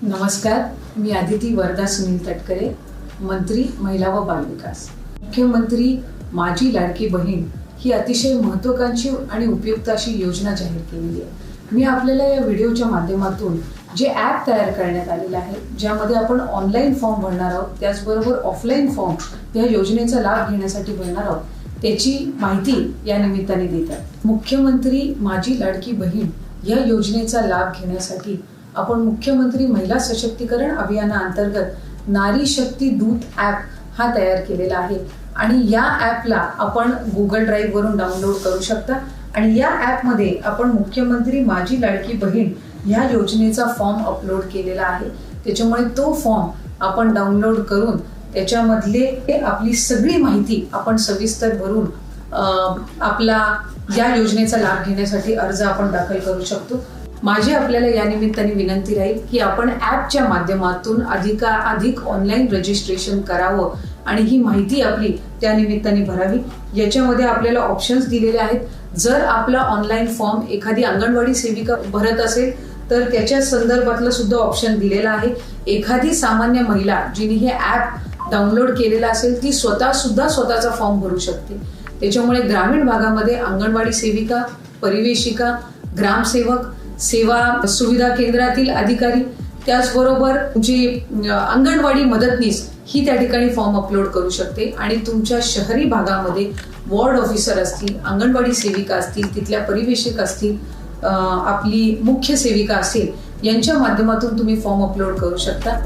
नमस्कार, मी आदिती वरदा सुनील तटकरे, मंत्री महिला व बालविकास। मुख्यमंत्री माझी लाडकी बहीण ही अतिशय महत्त्वाकांक्षी आणि उपयुक्त अशी योजना जाहीर केलेली आहे। मी आपल्याला या व्हिडिओच्या माध्यमातून जे ॲप तयार करण्यात आलेलं आहे, ज्यामध्ये आपण ऑनलाईन फॉर्म भरणार आहोत, त्याचबरोबर ऑफलाईन फॉर्म या योजनेचा लाभ घेण्यासाठी भरणार आहोत, त्याची माहिती या निमित्ताने देतात। मुख्यमंत्री माझी लाडकी बहीण या योजनेचा लाभ घेण्यासाठी आपण मुख्यमंत्री महिला सशक्तीकरण अभियानाअंतर्गत नारी शक्ती दूत ॲप हा तयार केलेला आहे आणि या ॲपला आपण Google Drive वरून डाउनलोड करू शकता आणि या ॲपमध्ये आपण मुख्यमंत्री माझी लाडकी बहीण या योजनेचा फॉर्म अपलोड केलेला आहे। त्याच्यामुळे तो फॉर्म आपण डाउनलोड करून त्याच्यामधले आपली सगळी माहिती आपण सविस्तर भरून आपला या योजनेचा लाभ घेण्यासाठी अर्ज आपण दाखल करू शकतो। माझी आपल्याला या निमित्ताने विनंती राहील की आपण ॲपच्या माध्यमातून अधिक ऑनलाईन रजिस्ट्रेशन करावं आणि ही माहिती आपली त्या निमित्ताने भरावी। याच्यामध्ये आपल्याला ऑप्शन्स दिलेले आहेत। जर आपला ऑनलाईन फॉर्म एखादी अंगणवाडी सेविका भरत असेल तर त्याच्या संदर्भातलं सुद्धा ऑप्शन दिलेला आहे। एखादी सामान्य महिला जिने हे ॲप डाउनलोड केलेला असेल ती स्वतःचा फॉर्म भरू शकते। त्याच्यामुळे ग्रामीण भागामध्ये अंगणवाडी सेविका, परिवेशिका, ग्रामसेवक, सेवा सुविधा केंद्रातील अधिकारी, त्याचबरोबर जी अंगणवाडी मदतनीस ही त्या ठिकाणी फॉर्म अपलोड करू शकते आणि तुमच्या शहरी भागामध्ये वॉर्ड ऑफिसर असतील, अंगणवाडी सेविका असतील, तिथल्या परिवेशक असतील, आपली मुख्य सेविका असेल, यांच्या माध्यमातून तुम्ही फॉर्म अपलोड करू शकता।